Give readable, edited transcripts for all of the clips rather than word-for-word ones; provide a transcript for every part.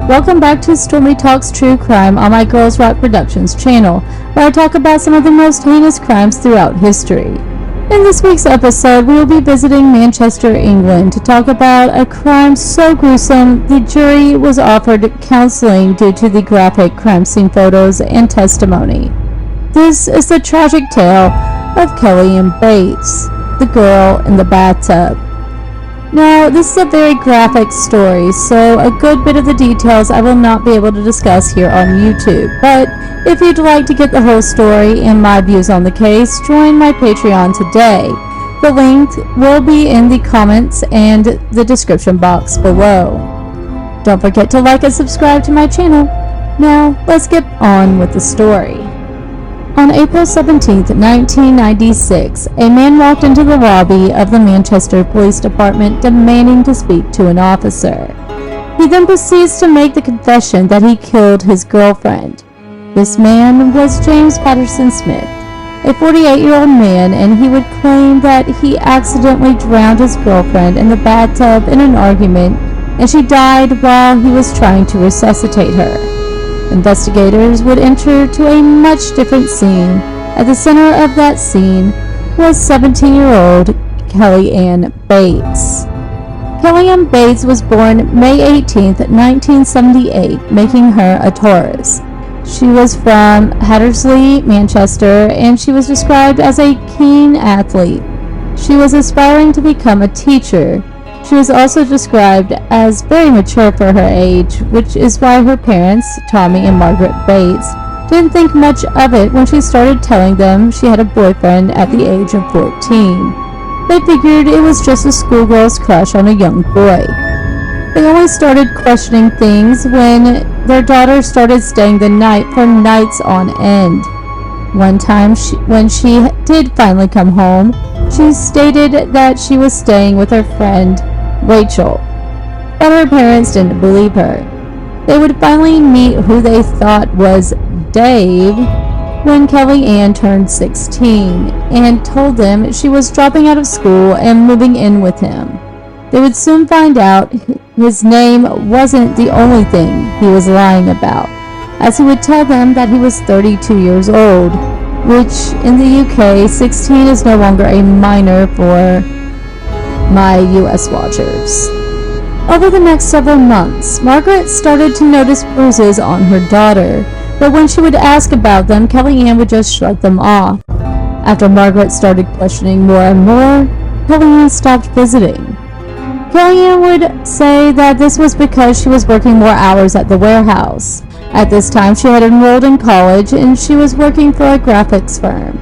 Welcome back to Stormi Talks True Crime on my Girls Rock Productions channel, where I talk about some of the most heinous crimes throughout history. In this week's episode, we will be visiting Manchester, England to talk about a crime so gruesome the jury was offered counseling due to the graphic crime scene photos and testimony. This is the tragic tale of Kelly Ann Bates, the girl in the bathtub. Now, this is a very graphic story, so a good bit of the details I will not be able to discuss here on YouTube. But if you'd like to get the whole story and my views on the case, join my Patreon today. The link will be in the comments and the description box below. Don't forget to like and subscribe to my channel. Now, let's get on with the story. On April 17, 1996, a man walked into the lobby of the Manchester Police Department demanding to speak to an officer. He then proceeds to make the confession that he killed his girlfriend. This man was James Patterson Smith, a 48-year-old man, and he would claim that he accidentally drowned his girlfriend in the bathtub in an argument, and she died while he was trying to resuscitate her. Investigators would enter to a much different scene. At the center of that scene was 17-year-old Kelly Ann Bates. Kelly Ann Bates was born May 18, 1978, making her a Taurus. She was from Hattersley, Manchester, and she was described as a keen athlete. She was aspiring to become a teacher. She was also described as very mature for her age, which is why her parents, Tommy and Margaret Bates, didn't think much of it when she started telling them she had a boyfriend at the age of 14. They figured it was just a schoolgirl's crush on a young boy. They only started questioning things when their daughter started staying the night for nights on end. One time, when she did finally come home, she stated that she was staying with her friend Rachel, but her parents didn't believe her. They would finally meet who they thought was Dave when Kelly Ann turned 16 and told them she was dropping out of school and moving in with him. They would soon find out his name wasn't the only thing he was lying about, as he would tell them that he was 32 years old, which in the UK, 16 is no longer a minor for my US watchers. Over the next several months, Margaret started to notice bruises on her daughter, but when she would ask about them, Kelly Ann would just shrug them off. After Margaret started questioning more and more, Kelly Ann stopped visiting. Kelly Ann would say that this was because she was working more hours at the warehouse. At this time, she had enrolled in college and she was working for a graphics firm.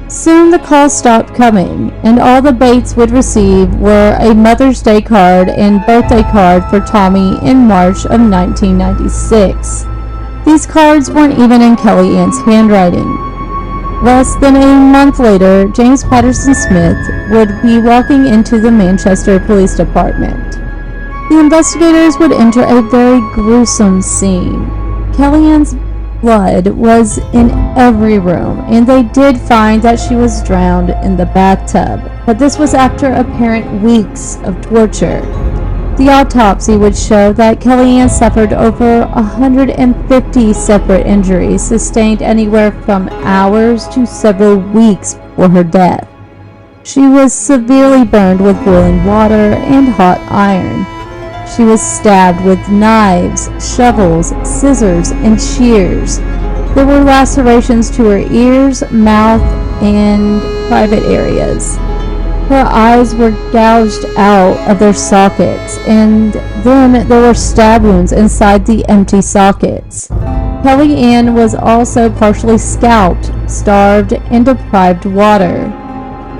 Soon the calls stopped coming, and all the Bates would receive were a Mother's Day card and birthday card for Tommy in March of 1996. These cards weren't even in Kelly Ann's handwriting. Less than a month later, James Patterson Smith would be walking into the Manchester Police Department. The investigators would enter a very gruesome scene. Kelly Ann's blood was in every room, and they did find that she was drowned in the bathtub, but this was after apparent weeks of torture. The autopsy would show that Kelly Ann suffered over 150 separate injuries, sustained anywhere from hours to several weeks before her death. She was severely burned with boiling water and hot iron. She was stabbed with knives, shovels, scissors, and shears. There were lacerations to her ears, mouth, and private areas. Her eyes were gouged out of their sockets, and then there were stab wounds inside the empty sockets. Kelly Ann was also partially scalped, starved, and deprived water.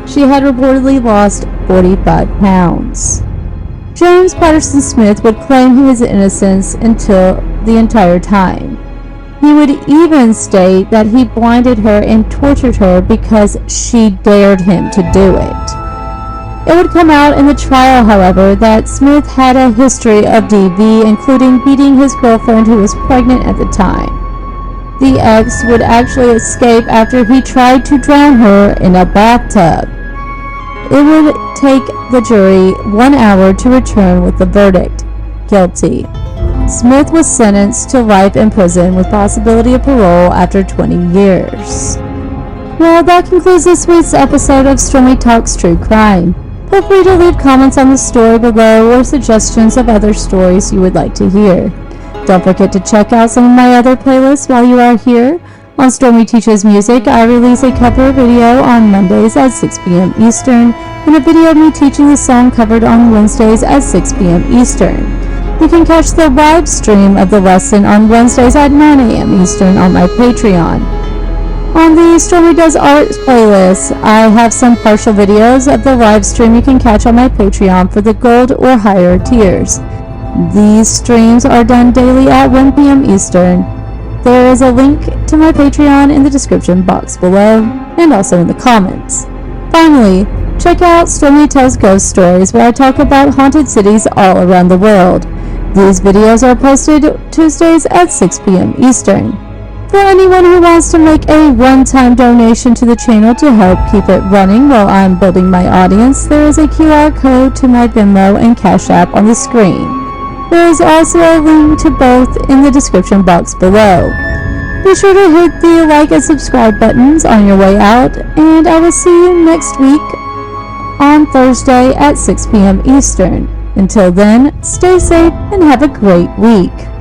She had reportedly lost 45 pounds. James Patterson Smith would claim his innocence until the entire time. He would even state that he blinded her and tortured her because she dared him to do it. It would come out in the trial, however, that Smith had a history of DV, including beating his girlfriend who was pregnant at the time. The ex would actually escape after he tried to drown her in a bathtub. It would take the jury 1 hour to return with the verdict, guilty. Smith was sentenced to life in prison with possibility of parole after 20 years. Well, that concludes this week's episode of Stormi Talks True Crime. Feel free to leave comments on the story below or suggestions of other stories you would like to hear. Don't forget to check out some of my other playlists while you are here. On Stormi Teaches Music, I release a cover video on Mondays at 6 p.m. Eastern and a video of me teaching the song covered on Wednesdays at 6 p.m. Eastern. You can catch the live stream of the lesson on Wednesdays at 9 a.m. Eastern on my Patreon. On the Stormi Does Art playlist, I have some partial videos of the live stream you can catch on my Patreon for the gold or higher tiers. These streams are done daily at 1 p.m. Eastern. There is a link to my Patreon in the description box below and also in the comments. Finally, check out Stormi Tells Ghost Stories, where I talk about haunted cities all around the world. These videos are posted Tuesdays at 6 p.m. Eastern. For anyone who wants to make a one-time donation to the channel to help keep it running while I'm building my audience, there is a QR code to my Venmo and CashApp on the screen. There is also a link to both in the description box below. Be sure to hit the like and subscribe buttons on your way out, and I will see you next week on Thursday at 6 p.m. Eastern. Until then, stay safe and have a great week.